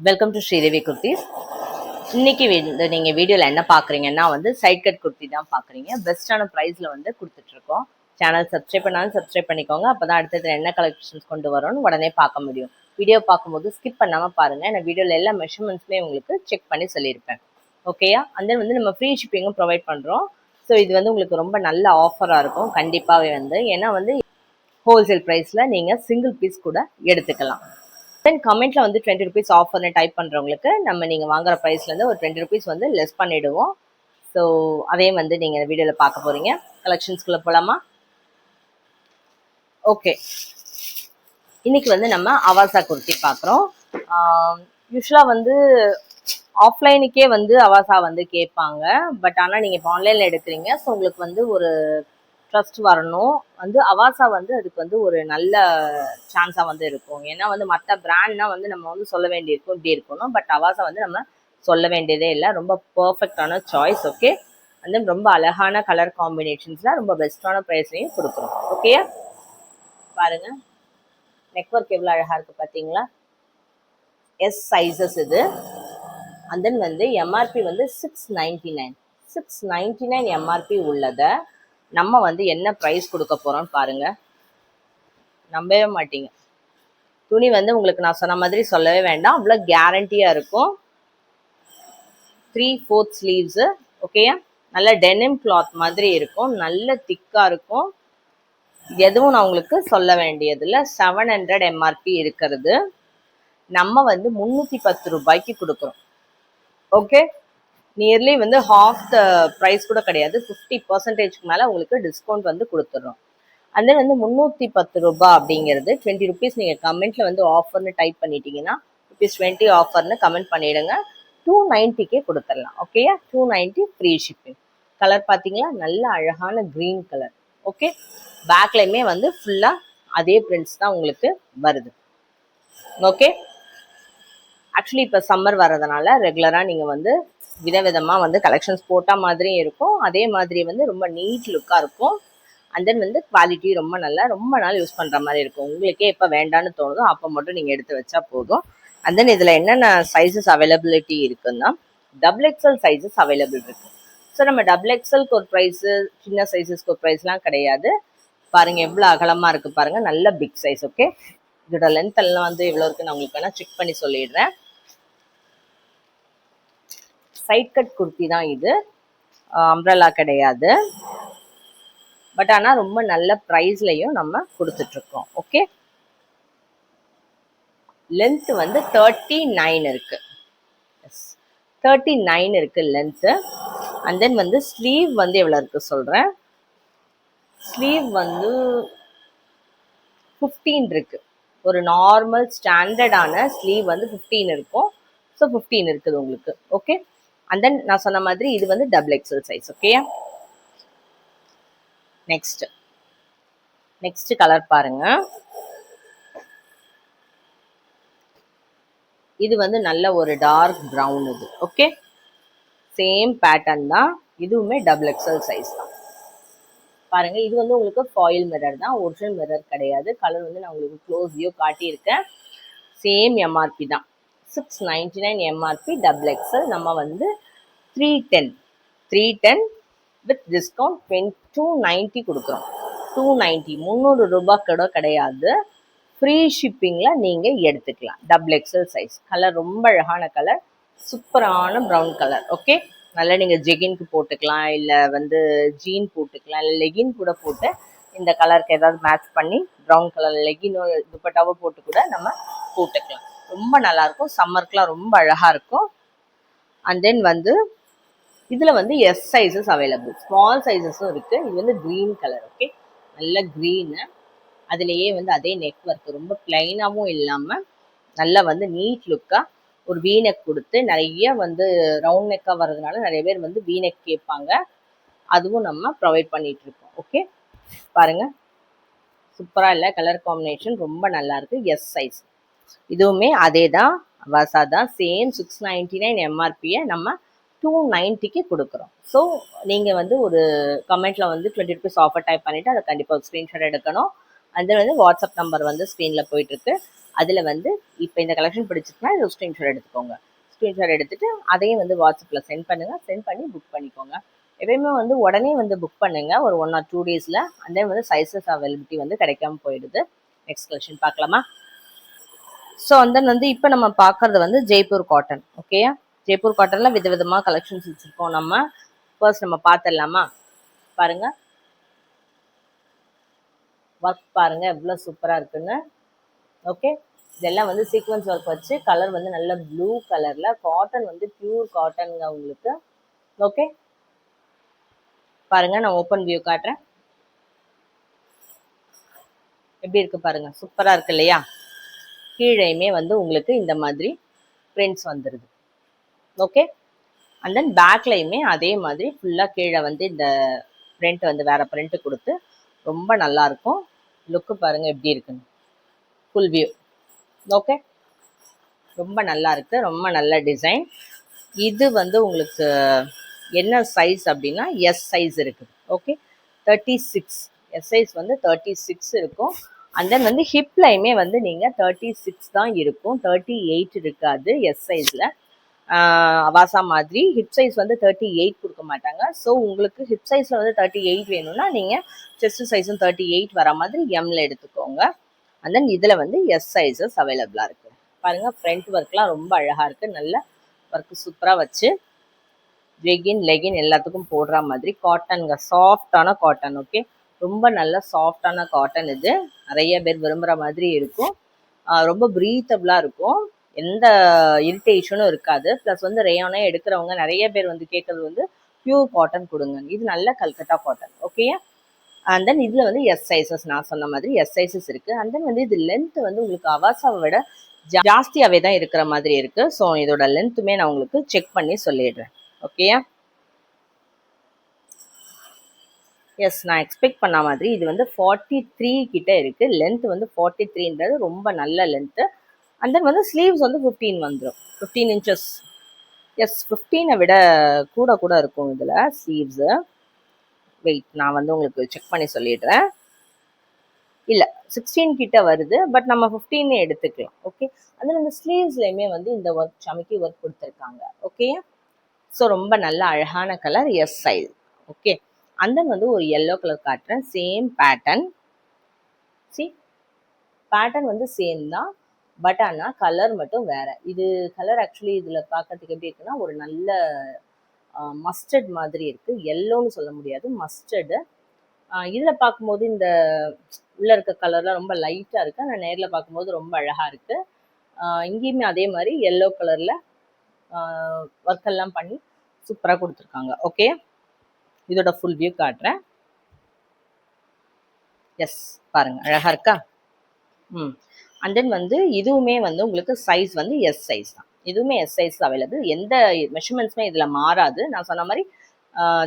Welcome to Sridevi kurtis. இன்னைக்கு வந்து நீங்கள் வீடியோவில் என்ன பார்க்குறீங்கன்னா வந்து சைட் கட் குர்த்தி தான் பார்க்குறீங்க. பெஸ்ட்டான ப்ரைஸில் வந்து கொடுத்துட்ருக்கோம். சேனல் சப்ஸ்கிரைப் பண்ணாலும் சப்ஸ்கிரைப் பண்ணிக்கோங்க. அப்போ தான் அடுத்தது என்ன கலெக்ஷன்ஸ் கொண்டு வரோன்னு உடனே பார்க்க முடியும். வீடியோ பார்க்கும்போது ஸ்கிப் பண்ணாமல் பாருங்கள். நான் வீடியோவில் எல்லா மெஷர்மெண்ட்ஸுமே உங்களுக்கு செக் பண்ணி சொல்லியிருப்பேன். ஓகேயா? அந்த வந்து நம்ம ஃப்ரீ ஷிப்பிங்கும் ப்ரொவைட் பண்ணுறோம். ஸோ இது வந்து உங்களுக்கு ரொம்ப நல்ல ஆஃபராக இருக்கும் கண்டிப்பாகவே வந்து. ஏன்னா வந்து ஹோல்சேல் ப்ரைஸில் நீங்கள் சிங்கிள் பீஸ் கூட எடுத்துக்கலாம். தென் கமெண்ட்ல வந்து 20 ருபீஸ் ஆஃபர்னு டைப் பண்ணுறவங்களுக்கு நம்ம நீங்கள் வாங்குற ப்ரைஸ்லேருந்து ஒரு 20 ருபீஸ் வந்து லெஸ் பண்ணிவிடுவோம். ஸோ அதே வந்து நீங்கள் வீடியோவில் பார்க்க போகிறீங்க. கலெக்ஷன்ஸ்குள்ளே போகலாமா? ஓகே, இன்னைக்கு வந்து நம்ம அவாசா குர்த்தி பார்க்குறோம். யூஸ்வலாக வந்து ஆஃப்லைனுக்கே வந்து அவாசா வந்து கேட்பாங்க. பட் ஆனால் நீங்கள் இப்போ ஆன்லைனில் எடுக்கிறீங்க. ஸோ உங்களுக்கு வந்து ஒரு ட்ரஸ்ட் வரணும். வந்து அவாசா வந்து அதுக்கு வந்து ஒரு நல்ல சான்ஸாக வந்து இருக்கும். ஏன்னா வந்து மற்ற பிராண்ட்னா வந்து நம்ம வந்து சொல்ல வேண்டியிருக்கும், இப்படி இருக்கணும். பட் அவாசா வந்து நம்ம சொல்ல வேண்டியதே இல்லை. ரொம்ப பர்ஃபெக்டான சாய்ஸ். ஓகே, வந்து ரொம்ப அழகான கலர் காம்பினேஷன்ஸில் ரொம்ப பெஸ்ட்டான ப்ரைஸ்லையும் கொடுக்குறோம். ஓகே, பாருங்க நெக்ஒர்க் எவ்வளோ அழகாக இருக்குது பார்த்தீங்களா? எஸ் சைஸஸ் இது. அண்ட் தென் வந்து எம்ஆர்பி வந்து 699 699 எம்ஆர்பி உள்ளதை நம்ம வந்து என்ன ப்ரைஸ் கொடுக்க போகிறோம்னு பாருங்கள். நம்பவே மாட்டீங்க. துணி வந்து உங்களுக்கு நான் சொன்ன மாதிரி சொல்லவே வேண்டாம், அவ்வளோ கேரண்டியாக இருக்கும். 3/4 ஸ்லீவ்ஸு. ஓகேயா? நல்ல டெனிம் கிளாத் மாதிரி இருக்கும், நல்ல திக்காக இருக்கும். எதுவும் நான் உங்களுக்கு சொல்ல வேண்டியதில்லை. 700 எம்ஆர்பி இருக்கிறது நம்ம வந்து 310 ரூபாய்க்கு கொடுக்குறோம். ஓகே, நியர்லி வந்து ஹாஃப் த ப்ரைஸ் கூட கிடையாது, 50% மேலே உங்களுக்கு டிஸ்கவுண்ட் வந்து கொடுத்துட்றோம். அந்த வந்து 310 ரூபாய் அப்படிங்கிறது 20 ருபீஸ். நீங்கள் கமெண்ட்ல வந்து ஆஃபர்னு டைப் பண்ணிட்டீங்கன்னா ₹20 ஆஃபர்னு கமெண்ட் பண்ணிடுங்க. 290 கொடுத்துடலாம். ஓகேயா? 290 ஃப்ரீ ஷிப்பிங். கலர் பார்த்தீங்களா? நல்ல அழகான க்ரீன் கலர். ஓகே, பேக்லையுமே வந்து ஃபுல்லாக அதே பிரிண்ட்ஸ் தான் உங்களுக்கு வருது. ஓகே, ஆக்சுவலி இப்போ சம்மர் வர்றதுனால ரெகுலராக நீங்கள் வந்து விதவிதமாக வந்து கலெக்ஷன்ஸ் போட்டால் மாதிரியும் இருக்கும், அதே மாதிரி வந்து ரொம்ப நீட் லுக்காக இருக்கும். அண்ட் தென் வந்து குவாலிட்டி ரொம்ப நல்லா, ரொம்ப நாள் யூஸ் பண்ணுற மாதிரி இருக்கும். உங்களுக்கே எப்போ வேண்டான்னு தோணுதோ அப்போ மட்டும் நீங்கள் எடுத்து வச்சா போதும். அண்ட் தென் இதில் என்னென்ன சைஸஸ் அவைலபிலிட்டி இருக்குன்னா XXL சைஸஸ் அவைலபிள் இருக்கு. ஸோ நம்ம XXLக்கு ஒரு ப்ரைஸு, சின்ன சைஸஸ்க்கு ஒரு ப்ரைஸ்லாம் கிடையாது. பாருங்கள் எவ்வளோ அகலமாக இருக்குது பாருங்கள், நல்ல பிக் சைஸ். ஓகே, இதோட லென்த் எல்லாம் வந்து எவ்வளோ இருக்குன்னு நான் உங்களுக்கு வேணால் செக் பண்ணி சொல்லிடுறேன். சைட் கட் குர்த்தி தான் இது, அம்ப்ரெல்லா கிடையாது. பட் ஆனால் ரொம்ப நல்ல ப்ரைஸ்லையும் நம்ம கொடுத்துட்ருக்கோம். ஓகே, லென்த் வந்து 39 இருக்கு. எஸ், 39 இருக்கு லென்த்து. அண்ட் தென் வந்து ஸ்லீவ் வந்து எவ்வளோ இருக்கு சொல்கிறேன். ஸ்லீவ் வந்து 15 இருக்கு. ஒரு நார்மல் ஸ்டாண்டர்டான ஸ்லீவ் வந்து 15 இருக்கும். ஸோ 15 இருக்குது உங்களுக்கு. ஓகே, அண்ட் தென் நான் சொன்ன மாதிரி இது வந்து XXL size. Okay, next colour பாருங்க. இது வந்து நல்ல ஒரு டார்க் ப்ரௌன் இது. ஓகே, சேம் பேட்டர்ன் தான், இதுவுமே XXL சைஸ் தான். பாருங்க, இது வந்து உங்களுக்கு ஃபாயில் மிரர் தான், ஒரிஜினல் மிரர் கிடையாது. கலர் வந்து நான் உங்களுக்கு க்ளோஸ் வியூ காட்டியிருக்கேன். சேம் எம்ஆர்பி தான், 699 எம்ஆர்பி XXL. நம்ம வந்து 310 வித் டிஸ்கவுண்ட் 290 கொடுக்குறோம். 290, 300 ரூபாய் கூட கிடையாது. ஃப்ரீ ஷிப்பிங்கில் நீங்கள் எடுத்துக்கலாம். XXL size. கலர் ரொம்ப அழகான கலர், சூப்பரான ப்ரௌன் கலர். ஓகே, நல்லா நீங்கள் ஜெகின்க்கு போட்டுக்கலாம், இல்லை வந்து ஜீன் போட்டுக்கலாம், இல்லை லெகின் கூட போட்டு இந்த கலருக்கு ஏதாவது மேட்ச் பண்ணி ப்ரௌன் கலர் லெகினோ துப்பட்டாவோ போட்டு கூட நம்ம போட்டுக்கலாம். ரொம்ப நல்லாயிருக்கும், சம்மருக்குலாம் ரொம்ப அழகாக இருக்கும். அண்ட் தென் வந்து இதில் வந்து எஸ் சைஸஸ் அவைலபிள், ஸ்மால் சைஸஸும் இருக்குது. இது வந்து க்ரீன் கலர். ஓகே, நல்ல க்ரீனு, அதுலேயே வந்து அதே நெக் ஒர்க், ரொம்ப பிளைனாகவும் இல்லாமல் நல்லா வந்து நீட் லுக்காக ஒரு வீநெக் கொடுத்து, நிறைய வந்து ரவுண்ட் நெக்காக வர்றதுனால நிறைய பேர் வந்து வீநெக் கேட்பாங்க, அதுவும் நம்ம ப்ரொவைட் பண்ணிகிட்ருக்கோம். ஓகே, பாருங்கள் சூப்பராக இல்லை, கலர் காம்பினேஷன் ரொம்ப நல்லாயிருக்கு. S size. இதுவுமே அதே தான், அவாசா தான், சேம் 699 எம்ஆர்பியை நம்ம 290 கொடுக்குறோம். ஸோ நீங்கள் வந்து ஒரு கமெண்ட்டில் வந்து 20 ருபீஸ் ஆஃபர் டைப் பண்ணிவிட்டு அதை கண்டிப்பாக ஒரு ஸ்க்ரீன்ஷாட் எடுக்கணும். அது வந்து வாட்ஸ்அப் நம்பர் வந்து ஸ்க்ரீனில் போயிட்டுருக்கு. அதில் வந்து இப்போ இந்த கலெக்ஷன் பிடிச்சிருக்குன்னா இது ஸ்க்ரீன்ஷாட் எடுத்துக்கோங்க. ஸ்க்ரீன்ஷாட் எடுத்துட்டு அதையும் வந்து வாட்ஸ்அப்பில் சென்ட் பண்ணுங்கள். சென்ட் பண்ணி புக் பண்ணிக்கோங்க. எப்பயுமே வந்து உடனே வந்து புக் பண்ணுங்க, ஒரு 1 or 2 days. அண்ட் தென் வந்து சைஸஸ் அவைலபிலிட்டி வந்து கிடைக்காம போயிடுது. நெக்ஸ்ட் கலெக்ஷன் பார்க்கலாமா? ஸோ அந்த வந்து இப்போ நம்ம பார்க்கறது வந்து ஜெய்ப்பூர் காட்டன். ஓகேயா? ஜெய்ப்பூர் காட்டனில் விதவிதமாக கலெக்ஷன்ஸ் வச்சுருக்கோம். நம்ம ஃபர்ஸ்ட் நம்ம பார்த்துடலாமா? பாருங்க, ஒர்க் பாருங்க எவ்வளோ சூப்பராக இருக்குன்னு. ஓகே, இதெல்லாம் வந்து சீக்வன்ஸ் ஒர்க் வச்சு கலர் வந்து நல்ல ப்ளூ கலரில், காட்டன் வந்து பியூர் காட்டனுங்க உங்களுக்கு. ஓகே, பாருங்க நான் ஓப்பன் வியூ காட்டுறேன். எப்படி இருக்கு பாருங்க, சூப்பராக இருக்கு இல்லையா? கீழேயுமே வந்து உங்களுக்கு இந்த மாதிரி பிரிண்ட்ஸ் வந்துடுது. ஓகே, அண்ட் தென் பேக்லையுமே அதே மாதிரி ஃபுல்லாக கீழே வந்து இந்த பிரிண்ட் வந்து வேற பிரிண்ட் கொடுத்து ரொம்ப நல்லா இருக்கும். லுக்கு பாருங்க எப்படி இருக்குன்னு, ஃபுல் வியூ. ஓகே, ரொம்ப நல்லா இருக்கு, ரொம்ப நல்ல டிசைன். இது வந்து உங்களுக்கு என்ன சைஸ் அப்படின்னா எஸ் சைஸ் இருக்குது. ஓகே, 36 எஸ் சைஸ் வந்து 36 இருக்கும். அண்ட் தென் வந்து ஹிப்லையுமே வந்து நீங்கள் 36 தான் இருக்கும், 38 இருக்காது எஸ் சைஸில். அவாசா மாதிரி ஹிப் சைஸ் வந்து 38 கொடுக்க மாட்டாங்க. ஸோ உங்களுக்கு ஹிப் சைஸில் வந்து 38 வேணும்னா நீங்கள் செஸ்ட் சைஸும் 38 வர மாதிரி எம்ல எடுத்துக்கோங்க. அண்ட் தென் இதில் வந்து எஸ் சைஸஸ் அவைலபிளாக இருக்குது. பாருங்கள், ஃப்ரண்ட் ஒர்க்லாம் ரொம்ப அழகாக இருக்குது. நல்ல ஒர்க்கு சூப்பராக வச்சு ஜெகின் லெகின் எல்லாத்துக்கும் போடுற மாதிரி காட்டனுங்க, சாஃப்டான காட்டன். ஓகே, ரொம்ப நல்ல சாஃப்டான காட்டன். இது நிறைய பேர் விரும்புகிற மாதிரி இருக்கும். ரொம்ப ப்ரீத்தபிளாக இருக்கும், எந்த இரிட்டேஷனும் இருக்காது. ப்ளஸ் வந்து ரேயானே எடுக்கிறவங்க நிறைய பேர் வந்து கேட்குறது வந்து பியூர் காட்டன் கொடுங்க. இது நல்ல கல்கட்டா காட்டன். ஓகேயா? அண்ட் தென் இதில் வந்து எஸ் சைஸஸ் நான் சொன்ன மாதிரி எஸ் சைஸஸ் இருக்குது. அண்ட் தென் வந்து இது லென்த் வந்து உங்களுக்கு அவாசாவை விட ஜாஸ்தியாகவே தான் இருக்கிற மாதிரி இருக்குது. ஸோ இதோட லென்த்துமே நான் உங்களுக்கு செக் பண்ணி சொல்லிடுறேன். ஓகேயா? எஸ், நான் எக்ஸ்பெக்ட் பண்ண மாதிரி இது வந்து 43 கிட்ட இருக்குது. லென்த் வந்து 43ன்றது ரொம்ப நல்ல லென்த்து. அண்ட் தென் வந்து ஸ்லீவ்ஸ் வந்து 15 வந்துடும், 15 inches. எஸ், 15 விட கூட கூட இருக்கும் இதில் ஸ்லீவ்ஸு. வெயிட், நான் வந்து உங்களுக்கு செக் பண்ணி சொல்லிடுறேன். இல்லை, 16 கிட்ட வருது, பட் நம்ம 15 எடுத்துக்கலாம். ஓகே, அதில் இந்த ஸ்லீவ்ஸ்லையுமே வந்து இந்த ஒர்க் சமைக்கி ஒர்க் கொடுத்துருக்காங்க. ஓகே, ஸோ ரொம்ப நல்ல அழகான கலர், எஸ் சைஸ். ஓகே, அந்த வந்து ஒரு எல்லோ கலர் காட்டுறேன், சேம் பேட்டர்ன். சி, பேட்டர்ன் வந்து சேம் தான், பட் ஆனால் கலர் மட்டும் வேற. இது கலர் ஆக்சுவலி இதில் பார்க்கறதுக்கு எப்படி இருக்குன்னா ஒரு நல்ல மஸ்டர்ட் மாதிரி இருக்குது. எல்லோன்னு சொல்ல முடியாது, மஸ்டர்டு. இதில் பார்க்கும்போது இந்த உள்ளே இருக்க கலர்லாம் ரொம்ப லைட்டாக இருக்குது, ஆனால் நேரில் பார்க்கும்போது ரொம்ப அழகாக இருக்குது. இங்கேயுமே அதே மாதிரி எல்லோ கலரில் ஒர்க்கெல்லாம் பண்ணி சூப்பராக கொடுத்துருக்காங்க. ஓகே, இதோட ஃபுல் வியூ காட்டுறேன். எஸ், பாருங்கள் அழகாக இருக்கா? அண்ட் தென் வந்து இதுவுமே வந்து உங்களுக்கு சைஸ் வந்து எஸ் சைஸ் தான். இதுவுமே எஸ் சைஸ் அவைலபிள், எந்த மெஷர்மெண்ட்ஸுமே இதில் மாறாது. நான் சொன்ன மாதிரி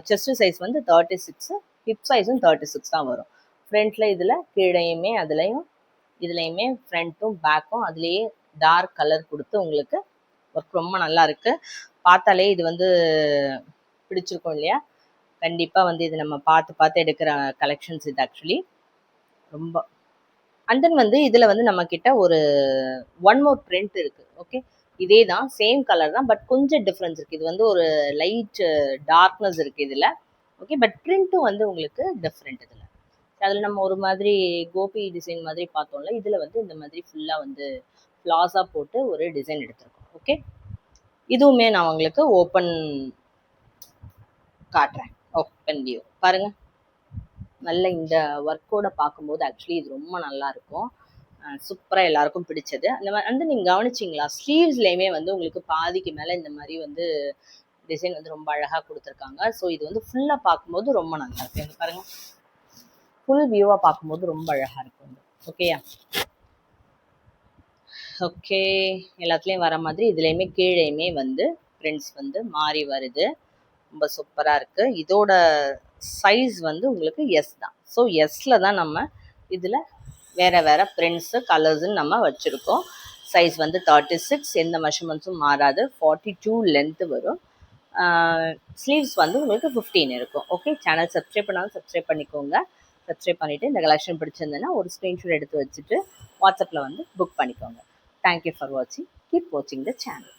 செஸ்ட் சைஸ் வந்து 36, ஹிப் சைஸும் 36 தான் வரும். ஃப்ரண்ட்டில் இதில் கீழையுமே இதுலையுமே ஃப்ரண்ட்டும் பேக்கும் அதுலேயே டார்க் கலர் கொடுத்து உங்களுக்கு ஒர்க் ரொம்ப நல்லா இருக்குது. பார்த்தாலே இது வந்து பிடிச்சிருக்கும் இல்லையா? கண்டிப்பாக வந்து இது நம்ம பார்த்து எடுக்கிற கலெக்ஷன்ஸ் இது ஆக்சுவலி ரொம்ப. அண்ட் தென் வந்து இதில் வந்து நம்மக்கிட்ட ஒரு ஒன் மோர் பிரிண்ட் இருக்குது. ஓகே, இதே தான், சேம் கலர் தான், பட் கொஞ்சம் டிஃப்ரென்ஸ் இருக்குது. இது வந்து ஒரு லைட் டார்க்னஸ் இருக்குது இதில். ஓகே, பட் பிரிண்ட்டும் வந்து உங்களுக்கு டிஃப்ரெண்ட். இதில் அதில் நம்ம ஒரு மாதிரி கோபி டிசைன் மாதிரி பார்த்தோம்ல, இதில் வந்து இந்த மாதிரி ஃபுல்லாக வந்து ஃப்ளாஸாக போட்டு ஒரு டிசைன் எடுத்திருக்கோம். ஓகே, இதுவுமே நான் உங்களுக்கு ஓப்பன் காட்டுறேன், ஓப்பன் வியூ பாருங்கள். நல்ல இந்த ஒர்க்கோட பார்க்கும்போது ஆக்சுவலி இது ரொம்ப நல்லா இருக்கும், சூப்பராக எல்லாருக்கும் பிடிச்சது. அந்த மாதிரி வந்து நீங்கள் கவனிச்சிங்களா, ஸ்லீவ்ஸ்லேயுமே வந்து உங்களுக்கு பாதிக்கு மேலே இந்த மாதிரி வந்து டிசைன் வந்து ரொம்ப அழகாக கொடுத்துருக்காங்க. ஸோ இது வந்து ஃபுல்லாக பார்க்கும்போது ரொம்ப நல்லா இருக்கு. இங்கே பாருங்கள், ஃபுல் வியூவாக பார்க்கும்போது ரொம்ப அழகாக இருக்கும். ஓகேயா? ஓகே, எல்லாத்துலேயும் வர மாதிரி இதுலேயுமே கீழேயுமே வந்து பிரிண்ட்ஸ் வந்து மாறி வருது, ரொம்ப சூப்பராக இருக்குது. இதோட சைஸ் வந்து உங்களுக்கு எஸ் தான். ஸோ எஸ்ல தான் நம்ம இதில் வேறு வேறு பிரிண்ட்ஸு கலர்ஸுன்னு நம்ம வச்சுருக்கோம். சைஸ் வந்து 36, எந்த மெஷர்மெண்ட்ஸும் மாறாது, 42 லென்த்து வரும். ஸ்லீவ்ஸ் வந்து உங்களுக்கு 15 இருக்கும். ஓகே, சேனல் சப்ஸ்கிரைப் பண்ணாலும் சப்ஸ்கிரைப் பண்ணிக்கோங்க. சப்ஸ்கிரைப் பண்ணிவிட்டு இந்த கலெக்ஷன் பிடிச்சிருந்ததுன்னா ஒரு ஸ்க்ரீன்ஷாட் எடுத்து வச்சுட்டு வாட்ஸ்அப்பில் வந்து புக் பண்ணிக்கோங்க. தேங்க்யூ ஃபார் வாட்சிங். கீப் வாட்சிங் த சேனல்.